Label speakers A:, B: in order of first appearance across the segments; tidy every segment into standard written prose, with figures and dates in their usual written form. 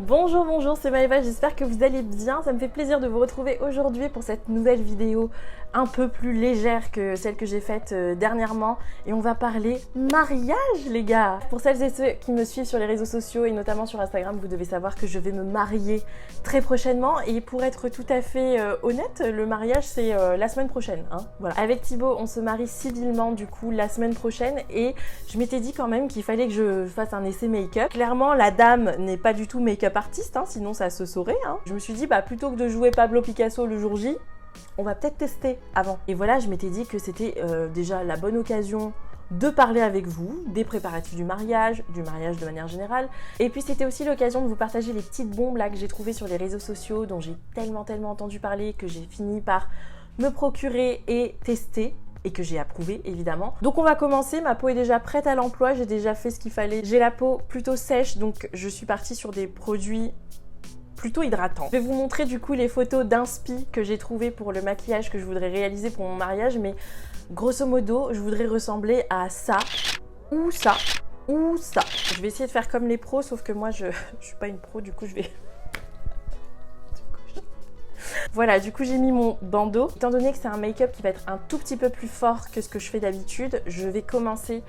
A: Bonjour, bonjour, c'est Maëva, j'espère que vous allez bien. Ça me fait plaisir de vous retrouver aujourd'hui pour cette nouvelle vidéo un peu plus légère que celle que j'ai faite dernièrement. Et on va parler mariage, les gars. Pour celles et ceux qui me suivent sur les réseaux sociaux et notamment sur Instagram, vous devez savoir que je vais me marier très prochainement. Et pour être tout à fait honnête, le mariage c'est la semaine prochaine. Hein, voilà. Avec Thibaut, on se marie civilement du coup la semaine prochaine. Et je m'étais dit quand même qu'il fallait que je fasse un essai make-up. Clairement, la dame n'est pas du tout make-up artiste, hein, sinon ça se saurait. Hein. Je me suis dit, plutôt que de jouer Pablo Picasso le jour J, on va peut-être tester avant. Et voilà, je m'étais dit que c'était déjà la bonne occasion de parler avec vous des préparatifs du mariage de manière générale. Et puis c'était aussi l'occasion de vous partager les petites bombes là que j'ai trouvées sur les réseaux sociaux, dont j'ai tellement entendu parler, que j'ai fini par me procurer et tester. Et que j'ai approuvé évidemment. Donc on va commencer, ma peau est déjà prête à l'emploi, j'ai déjà fait ce qu'il fallait. J'ai la peau plutôt sèche, donc je suis partie sur des produits plutôt hydratants. Je vais vous montrer du coup les photos d'inspi que j'ai trouvées pour le maquillage que je voudrais réaliser pour mon mariage, mais grosso modo, je voudrais ressembler à ça, ou ça, ou ça. Je vais essayer de faire comme les pros, sauf que moi je suis pas une pro, du coup je vais... Voilà, du coup j'ai mis mon bandeau. Étant donné que c'est un make-up qui va être un tout petit peu plus fort que ce que je fais d'habitude, je vais commencer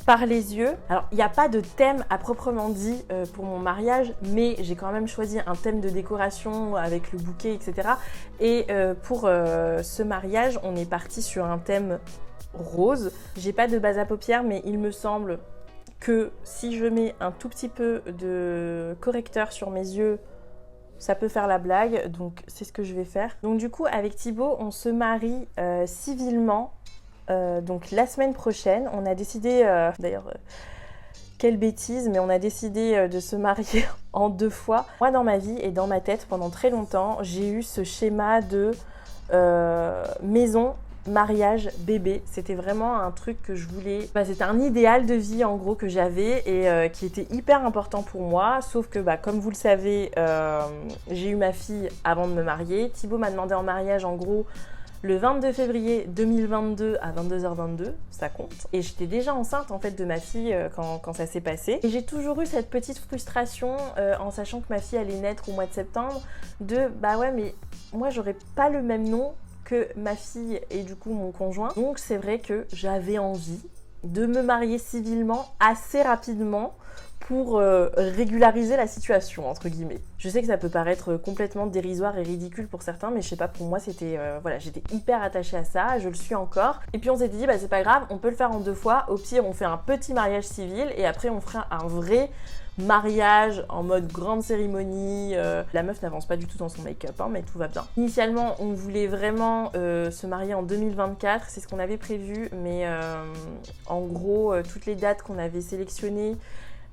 A: par les yeux. Alors, il n'y a pas de thème à proprement dit pour mon mariage, mais j'ai quand même choisi un thème de décoration avec le bouquet, etc. Et pour ce mariage, on est parti sur un thème rose. J'ai pas de base à paupières, mais il me semble que si je mets un tout petit peu de correcteur sur mes yeux, ça peut faire la blague, donc c'est ce que je vais faire. Donc du coup, avec Thibaut, on se marie civilement, donc la semaine prochaine. On a décidé, d'ailleurs, quelle bêtise, mais on a décidé de se marier en 2 fois. Moi, dans ma vie et dans ma tête, pendant très longtemps, j'ai eu ce schéma de maison, mariage, bébé. C'était vraiment un truc que je voulais. C'était un idéal de vie en gros que j'avais et qui était hyper important pour moi. Sauf que comme vous le savez, j'ai eu ma fille avant de me marier. Thibaut m'a demandé en mariage en gros le 22 février 2022 à 22h22, ça compte. Et j'étais déjà enceinte en fait de ma fille quand ça s'est passé. Et j'ai toujours eu cette petite frustration en sachant que ma fille allait naître au mois de septembre de ouais mais moi j'aurais pas le même nom que ma fille et du coup mon conjoint. Donc c'est vrai que j'avais envie de me marier civilement assez rapidement pour régulariser la situation, entre guillemets. Je sais que ça peut paraître complètement dérisoire et ridicule pour certains, mais je sais pas, pour moi c'était... voilà, j'étais hyper attachée à ça, je le suis encore. Et puis on s'était dit, c'est pas grave, on peut le faire en 2 fois. Au pire, on fait un petit mariage civil et après on fera un vrai mariage en mode grande cérémonie. La meuf n'avance pas du tout dans son make-up, mais tout va bien. Initialement, on voulait vraiment se marier en 2024, c'est ce qu'on avait prévu, mais en gros, toutes les dates qu'on avait sélectionnées,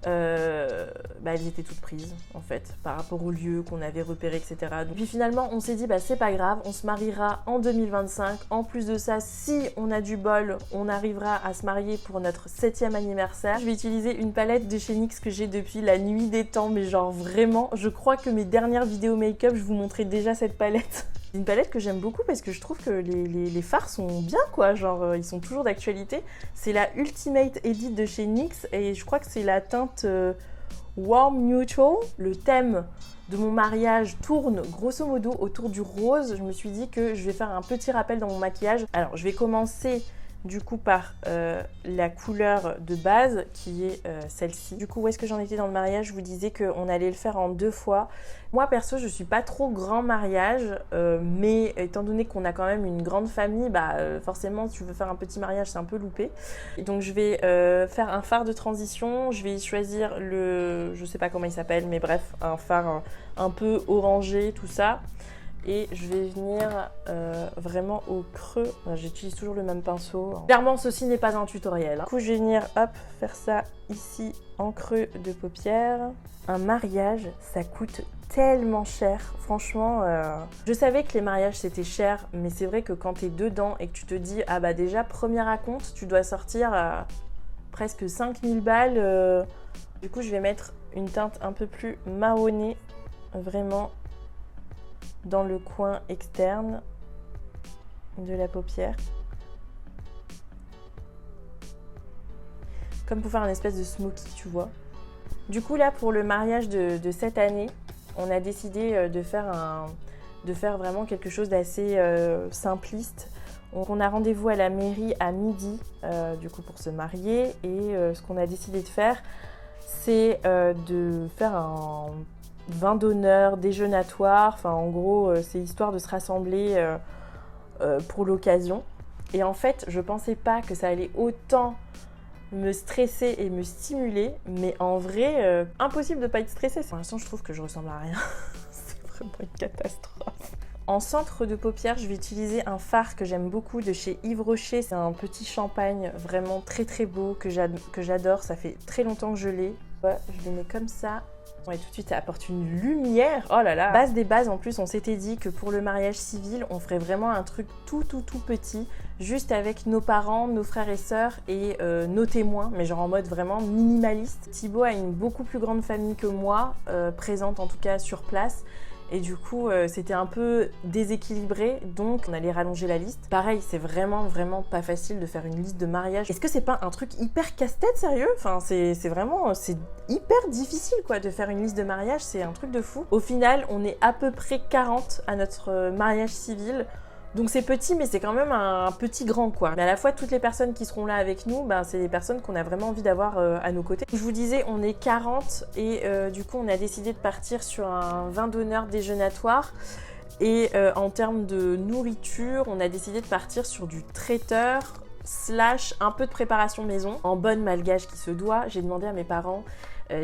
A: elles étaient toutes prises en fait par rapport au lieu qu'on avait repéré, etc. Donc, puis finalement on s'est dit c'est pas grave, on se mariera en 2025. En plus de ça, si on a du bol, on arrivera à se marier pour notre 7e anniversaire. Je vais utiliser une palette de chez NYX que j'ai depuis la nuit des temps, mais genre vraiment, je crois que mes dernières vidéos make-up, je vous montrais déjà cette palette. C'est une palette que j'aime beaucoup parce que je trouve que les fards sont bien quoi, genre ils sont toujours d'actualité. C'est la Ultimate Edit de chez NYX et je crois que c'est la teinte Warm Neutral. Le thème de mon mariage tourne grosso modo autour du rose. Je me suis dit que je vais faire un petit rappel dans mon maquillage. Alors je vais commencer du coup par la couleur de base qui est celle-ci. Du coup, où est-ce que j'en étais dans le mariage? Je vous disais qu'on allait le faire en 2 fois. Moi perso, je suis pas trop grand mariage, mais étant donné qu'on a quand même une grande famille, forcément si tu veux faire un petit mariage, c'est un peu loupé. Et donc je vais faire un fard de transition. Je vais choisir je sais pas comment il s'appelle, mais bref, un fard un peu orangé, tout ça. Et je vais venir vraiment au creux. J'utilise toujours le même pinceau. Clairement, ceci n'est pas un tutoriel. Du coup, je vais venir, faire ça ici en creux de paupière. Un mariage, ça coûte tellement cher. Franchement, je savais que les mariages c'était cher, mais c'est vrai que quand t'es dedans et que tu te dis, déjà, premier raconte, tu dois sortir presque 5000 balles. Du coup, je vais mettre une teinte un peu plus marronnée, vraiment dans le coin externe de la paupière. Comme pour faire un espèce de smoky, tu vois. Du coup, là, pour le mariage de cette année, On a décidé de faire vraiment quelque chose d'assez simpliste. Donc on a rendez-vous à la mairie à midi du coup pour se marier et ce qu'on a décidé de faire, c'est de faire un vin d'honneur déjeunatoire. Enfin en gros c'est histoire de se rassembler pour l'occasion. Et en fait je pensais pas que ça allait autant me stresser et me stimuler, mais en vrai impossible de pas être stressée. Pour l'instant je trouve que je ressemble à rien. C'est vraiment une catastrophe. En centre de paupières, je vais utiliser un fard que j'aime beaucoup de chez Yves Rocher. C'est un petit champagne vraiment très très beau que j'adore. Ça fait très longtemps que je l'ai. Ouais, je le mets comme ça. Et tout de suite, ça apporte une lumière. Oh là là. Base des bases, en plus, on s'était dit que pour le mariage civil, on ferait vraiment un truc tout petit, juste avec nos parents, nos frères et sœurs et nos témoins, mais genre en mode vraiment minimaliste. Thibaut a une beaucoup plus grande famille que moi, présente en tout cas sur place. Et du coup, c'était un peu déséquilibré, donc on allait rallonger la liste. Pareil, c'est vraiment pas facile de faire une liste de mariage. Est-ce que c'est pas un truc hyper casse-tête, sérieux? Enfin, c'est hyper difficile, quoi, de faire une liste de mariage, c'est un truc de fou. Au final, on est à peu près 40 à notre mariage civil. Donc c'est petit, mais c'est quand même un petit grand, quoi. Mais à la fois, toutes les personnes qui seront là avec nous, c'est des personnes qu'on a vraiment envie d'avoir à nos côtés. Je vous disais, on est 40 et du coup, on a décidé de partir sur un vin d'honneur déjeunatoire. Et en termes de nourriture, on a décidé de partir sur du traiteur / un peu de préparation maison. En bonne malgache qui se doit, j'ai demandé à mes parents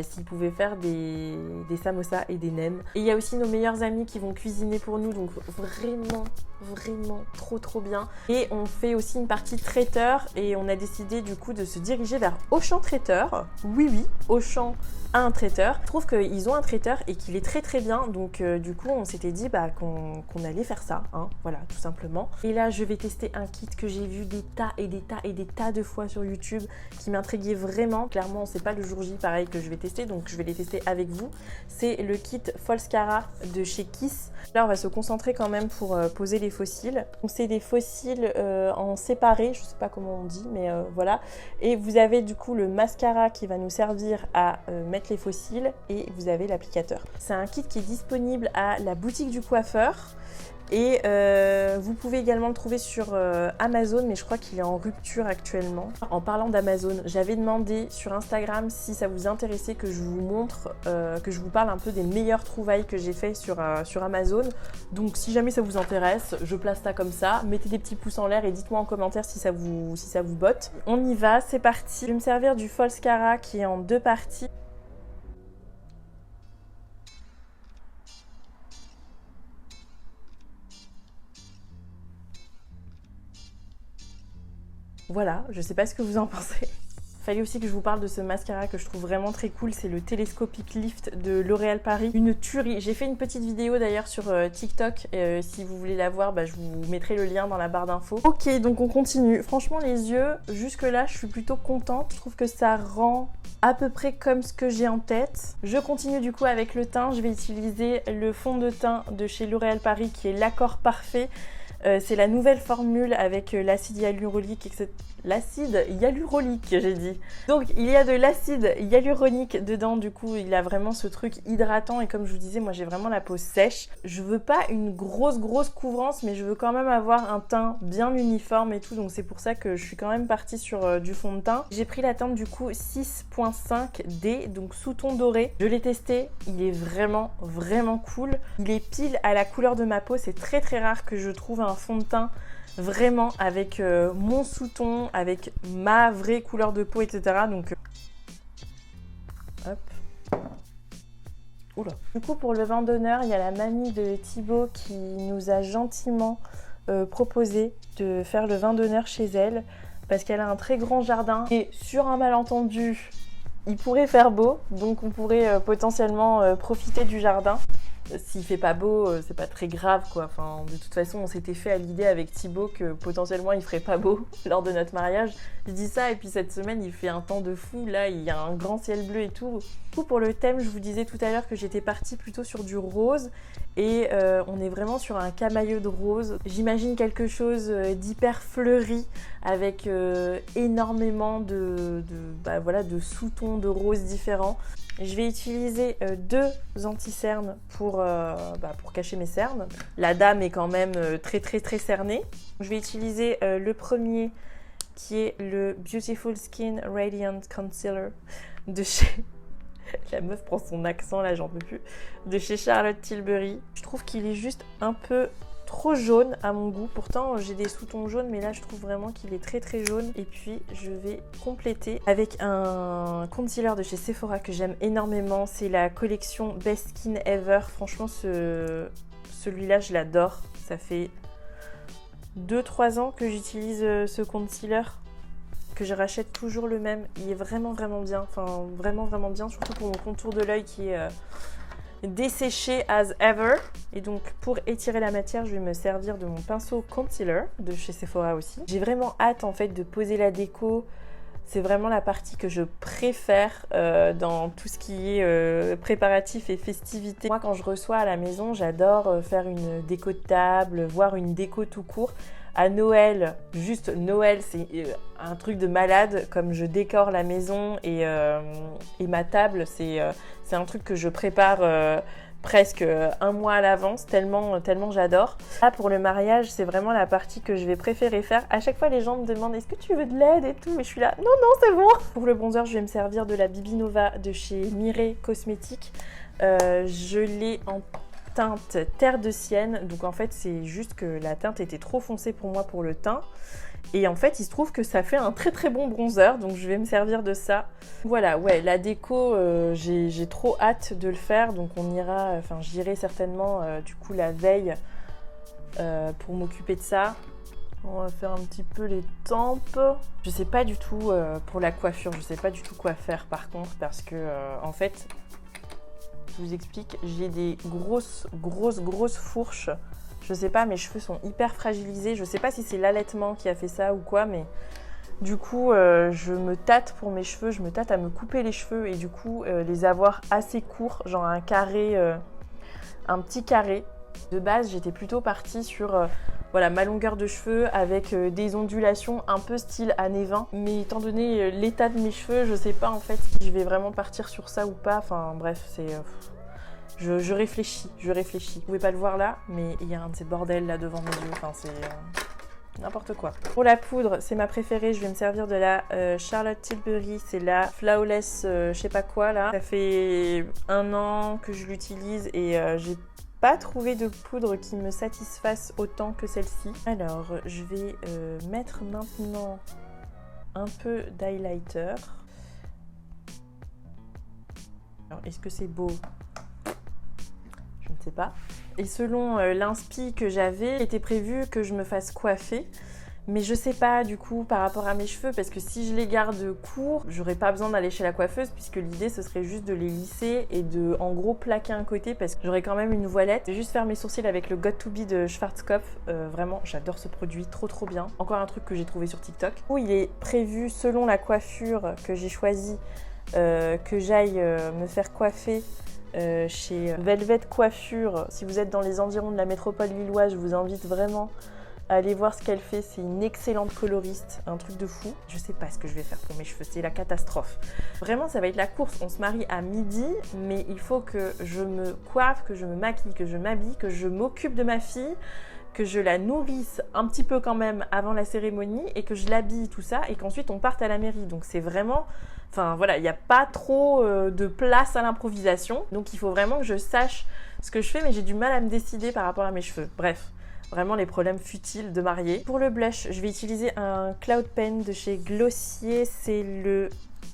A: s'ils pouvaient faire des samosas et des nems. Et il y a aussi nos meilleurs amis qui vont cuisiner pour nous, donc vraiment trop bien. Et on fait aussi une partie traiteur et on a décidé du coup de se diriger vers Auchan Traiteur. Oui, Auchan a un traiteur. Je trouve qu'ils ont un traiteur et qu'il est très bien, donc du coup on s'était dit qu'on allait faire ça, hein, voilà, tout simplement. Et là je vais tester un kit que j'ai vu des tas de fois sur YouTube qui m'intriguait vraiment. Clairement c'est pas le jour J pareil que je vais tester, donc je vais les tester avec vous. C'est le kit Folscara de chez Kiss. Là on va se concentrer quand même pour poser les fossiles. Donc c'est des fossiles en séparé, je sais pas comment on dit, mais voilà. Et vous avez du coup le mascara qui va nous servir à mettre les fossiles et vous avez l'applicateur. C'est un kit qui est disponible à la boutique du coiffeur. Et vous pouvez également le trouver sur Amazon, mais je crois qu'il est en rupture actuellement. En parlant d'Amazon, j'avais demandé sur Instagram si ça vous intéressait que je vous montre, que je vous parle un peu des meilleures trouvailles que j'ai fait sur Amazon. Donc si jamais ça vous intéresse, je place ça comme ça. Mettez des petits pouces en l'air et dites-moi en commentaire si ça vous botte. On y va, c'est parti. Je vais me servir du Folscara qui est en 2 parties. Voilà, je sais pas ce que vous en pensez. Fallait aussi que je vous parle de ce mascara que je trouve vraiment très cool, c'est le Telescopic Lift de L'Oréal Paris. Une tuerie. J'ai fait une petite vidéo d'ailleurs sur TikTok, si vous voulez la voir, je vous mettrai le lien dans la barre d'infos. Ok, donc on continue. Franchement les yeux, jusque là je suis plutôt contente. Je trouve que ça rend à peu près comme ce que j'ai en tête. Je continue du coup avec le teint. Je vais utiliser le fond de teint de chez L'Oréal Paris qui est l'accord parfait. C'est la nouvelle formule avec l'acide hyaluronique, etc. L'acide hyaluronique, j'ai dit. Donc il y a de l'acide hyaluronique dedans, du coup il a vraiment ce truc hydratant et comme je vous disais, moi j'ai vraiment la peau sèche. Je veux pas une grosse couvrance, mais je veux quand même avoir un teint bien uniforme et tout, donc c'est pour ça que je suis quand même partie sur du fond de teint. J'ai pris la teinte du coup 6.5D, donc sous-ton doré. Je l'ai testé, il est vraiment cool. Il est pile à la couleur de ma peau, c'est très rare que je trouve un fond de teint vraiment avec mon sous-ton, avec ma vraie couleur de peau, etc. Donc hop. Oula. Du coup pour le vin d'honneur, il y a la mamie de Thibaut qui nous a gentiment proposé de faire le vin d'honneur chez elle parce qu'elle a un très grand jardin et sur un malentendu il pourrait faire beau, donc on pourrait potentiellement profiter du jardin. S'il fait pas beau, c'est pas très grave quoi. Enfin, de toute façon, on s'était fait à l'idée avec Thibaut que potentiellement il ferait pas beau lors de notre mariage. Je dis ça et puis cette semaine il fait un temps de fou. Là, il y a un grand ciel bleu et tout. Du coup, pour le thème, je vous disais tout à l'heure que j'étais partie plutôt sur du rose et on est vraiment sur un camailleux de rose. J'imagine quelque chose d'hyper fleuri avec énormément de sous-tons de rose différents. Je vais utiliser deux anti-cernes pour cacher mes cernes. La dame est quand même très cernée. Je vais utiliser le premier qui est le Beautiful Skin Radiant Concealer de chez... La meuf prend son accent là, j'en peux plus. De chez Charlotte Tilbury. Je trouve qu'il est juste un peu trop jaune à mon goût. Pourtant, j'ai des sous-tons jaunes, mais là, je trouve vraiment qu'il est très jaune. Et puis, je vais compléter avec un concealer de chez Sephora que j'aime énormément. C'est la collection Best Skin Ever. Franchement, celui-là, je l'adore. Ça fait 2-3 ans que j'utilise ce concealer, que je rachète toujours le même. Il est vraiment bien, enfin vraiment bien, surtout pour mon contour de l'œil qui est desséché as ever. Et donc pour étirer la matière, je vais me servir de mon pinceau concealer de chez Sephora aussi. J'ai vraiment hâte en fait de poser la déco. C'est vraiment la partie que je préfère dans tout ce qui est préparatif et festivité. Moi, quand je reçois à la maison, j'adore faire une déco de table, voire une déco tout court. À Noël, juste Noël, c'est un truc de malade, comme je décore la maison et ma table, c'est un truc que je prépare presque un mois à l'avance, tellement j'adore. Là, pour le mariage, c'est vraiment la partie que je vais préférer faire. À chaque fois, les gens me demandent « Est-ce que tu veux de l'aide ?» et tout, mais je suis là « Non, c'est bon !» Pour le bronzer, je vais me servir de la Bibi Nova de chez Mireille Cosmetics. Je l'ai en teinte terre de sienne, donc en fait c'est juste que la teinte était trop foncée pour moi pour le teint, et en fait il se trouve que ça fait un très bon bronzer, donc je vais me servir de ça. Voilà, ouais, la déco, j'ai trop hâte de le faire, donc j'irai certainement du coup la veille pour m'occuper de ça. On va faire un petit peu les tempes. Je sais pas du tout pour la coiffure, je sais pas du tout quoi faire par contre, parce que en fait, je vous explique, j'ai des grosses fourches. Je sais pas, mes cheveux sont hyper fragilisés. Je sais pas si c'est l'allaitement qui a fait ça ou quoi, mais du coup, je me tâte pour mes cheveux. Je me tâte à me couper les cheveux et du coup, les avoir assez courts, genre un carré, un petit carré. De base, j'étais plutôt partie sur ma longueur de cheveux avec des ondulations un peu style années 20. Mais étant donné l'état de mes cheveux, je sais pas en fait si je vais vraiment partir sur ça ou pas. Enfin bref, c'est... Je réfléchis. Vous pouvez pas le voir là, mais il y a un de ces bordels là devant mes yeux. Enfin, c'est n'importe quoi. Pour la poudre, c'est ma préférée. Je vais me servir de la Charlotte Tilbury. C'est la Flawless je sais pas quoi là. Ça fait 1 an que je l'utilise et j'ai pas trouvé de poudre qui me satisfasse autant que celle-ci. Alors, je vais mettre maintenant un peu d'highlighter. Alors, est-ce que c'est beau ? Je ne sais pas. Et selon l'inspi que j'avais, il était prévu que je me fasse coiffer. Mais je sais pas du coup par rapport à mes cheveux, parce que si je les garde courts, j'aurais pas besoin d'aller chez la coiffeuse, puisque l'idée ce serait juste de les lisser et de en gros plaquer un côté, parce que j'aurais quand même une voilette. Je vais juste faire mes sourcils avec le Got To Be de Schwarzkopf. Vraiment, j'adore ce produit, trop bien. Encore un truc que j'ai trouvé sur TikTok. Du coup, il est prévu selon la coiffure que j'ai choisie que j'aille me faire coiffer chez Velvet Coiffure. Si vous êtes dans les environs de la métropole lilloise, je vous invite vraiment à aller voir ce qu'elle fait. C'est une excellente coloriste, un truc de fou. Je sais pas ce que je vais faire pour mes cheveux, c'est la catastrophe. Vraiment, ça va être la course. On se marie à midi, mais il faut que je me coiffe, que je me maquille, que je m'habille, que je m'occupe de ma fille, que je la nourrisse un petit peu quand même avant la cérémonie et que je l'habille, tout ça, et qu'ensuite on parte à la mairie. Donc c'est vraiment... Enfin voilà, il n'y a pas trop de place à l'improvisation. Donc il faut vraiment que je sache ce que je fais, mais j'ai du mal à me décider par rapport à mes cheveux. Bref, vraiment les problèmes futiles de mariée. Pour le blush, je vais utiliser un Cloud Pen de chez Glossier. C'est le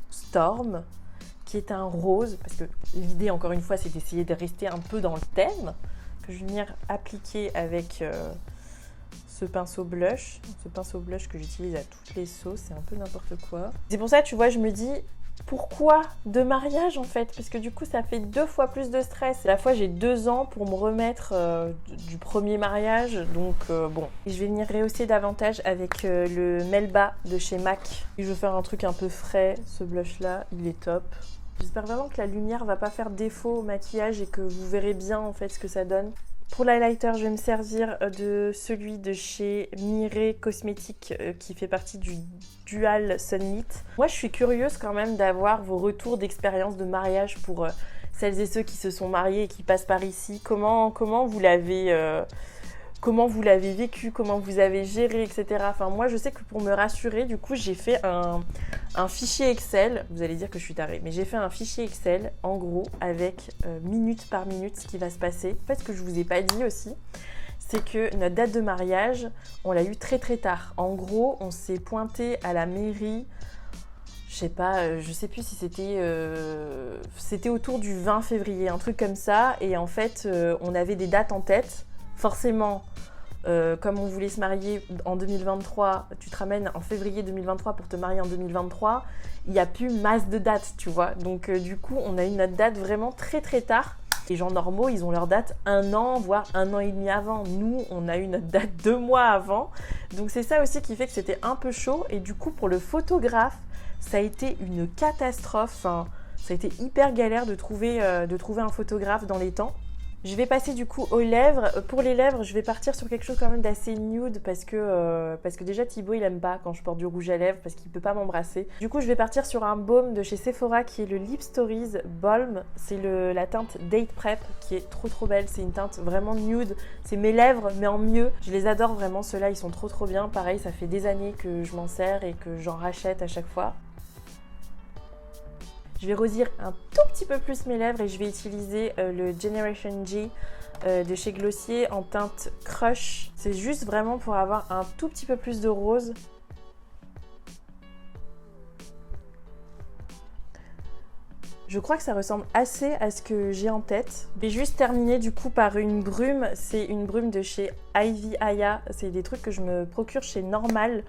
A: Storm, qui est un rose. Parce que l'idée, encore une fois, c'est d'essayer de rester un peu dans le thème. Que je vais venir appliquer avec... ce pinceau blush que j'utilise à toutes les sauces, c'est un peu n'importe quoi. C'est pour ça, tu vois, je me dis, pourquoi de mariage en fait? Parce que du coup, ça fait 2 fois plus de stress. À la fois, j'ai 2 ans pour me remettre du premier mariage, donc bon. Et je vais venir rehausser davantage avec le Melba de chez MAC. Et je vais faire un truc un peu frais, ce blush là, il est top. J'espère vraiment que la lumière va pas faire défaut au maquillage et que vous verrez bien en fait ce que ça donne. Pour l'highlighter, je vais me servir de celui de chez Mireille Cosmetics qui fait partie du Dual Sunlit. Moi, je suis curieuse quand même d'avoir vos retours d'expérience de mariage pour celles et ceux qui se sont mariés et qui passent par ici. Comment vous l'avez vécu, comment vous avez géré, etc. Enfin, moi, je sais que pour me rassurer, du coup, j'ai fait un fichier Excel. Vous allez dire que je suis tarée, mais j'ai fait un fichier Excel, en gros, avec minute par minute ce qui va se passer. En fait, ce que je vous ai pas dit aussi, c'est que notre date de mariage, on l'a eu très très tard. En gros, on s'est pointé à la mairie, je sais plus si c'était autour du 20 février, un truc comme ça. Et en fait, on avait des dates en tête. Forcément, comme on voulait se marier en 2023, tu te ramènes en février 2023 pour te marier en 2023, il n'y a plus masse de dates, tu vois. Donc du coup, on a eu notre date vraiment très très tard. Les gens normaux, ils ont leur date 1 an, voire 1 an et demi avant. Nous, on a eu notre date 2 mois avant. Donc c'est ça aussi qui fait que c'était un peu chaud. Et du coup, pour le photographe, ça a été une catastrophe. Enfin, ça a été hyper galère de trouver un photographe dans les temps. Je vais passer du coup aux lèvres. Pour les lèvres, je vais partir sur quelque chose quand même d'assez nude parce que déjà Thibaut il aime pas quand je porte du rouge à lèvres parce qu'il peut pas m'embrasser. Du coup, je vais partir sur un baume de chez Sephora qui est le Lip Stories Balm. C'est la teinte Date Prep qui est trop belle. C'est une teinte vraiment nude. C'est mes lèvres mais en mieux. Je les adore vraiment. Ceux-là, ils sont trop bien. Pareil, ça fait des années que je m'en sers et que j'en rachète à chaque fois. Je vais rosir un tout petit peu plus mes lèvres et je vais utiliser le Generation G de chez Glossier en teinte Crush. C'est juste vraiment pour avoir un tout petit peu plus de rose. Je crois que ça ressemble assez à ce que j'ai en tête. Je vais juste terminer du coup par une brume. C'est une brume de chez Ivy Aya. C'est des trucs que je me procure chez Normal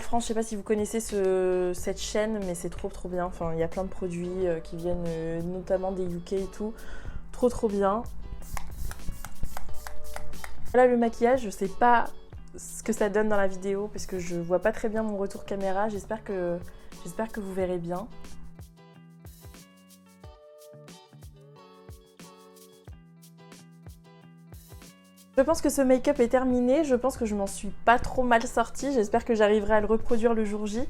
A: France, je sais pas si vous connaissez cette chaîne, mais c'est trop bien. Enfin, il y a plein de produits qui viennent notamment des UK et tout. Trop bien. Là, le maquillage, je sais pas ce que ça donne dans la vidéo parce que je vois pas très bien mon retour caméra. J'espère que vous verrez bien. Je pense que ce make-up est terminé, je pense que je m'en suis pas trop mal sortie, j'espère que j'arriverai à le reproduire le jour J.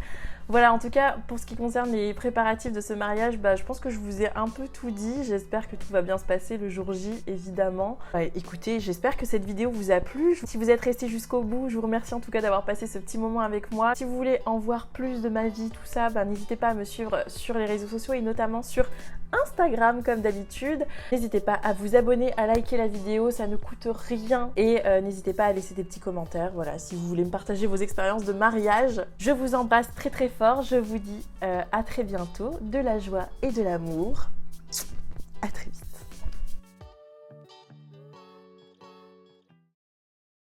A: Voilà, en tout cas, pour ce qui concerne les préparatifs de ce mariage, je pense que je vous ai un peu tout dit. J'espère que tout va bien se passer le jour J, évidemment. Écoutez, j'espère que cette vidéo vous a plu. Si vous êtes resté jusqu'au bout, je vous remercie en tout cas d'avoir passé ce petit moment avec moi. Si vous voulez en voir plus de ma vie, tout ça, n'hésitez pas à me suivre sur les réseaux sociaux et notamment sur Instagram comme d'habitude. N'hésitez pas à vous abonner, à liker la vidéo, ça ne coûte rien. Et n'hésitez pas à laisser des petits commentaires, voilà, si vous voulez me partager vos expériences de mariage. Je vous embrasse très fort, je vous dis à très bientôt, de la joie et de l'amour. À très vite.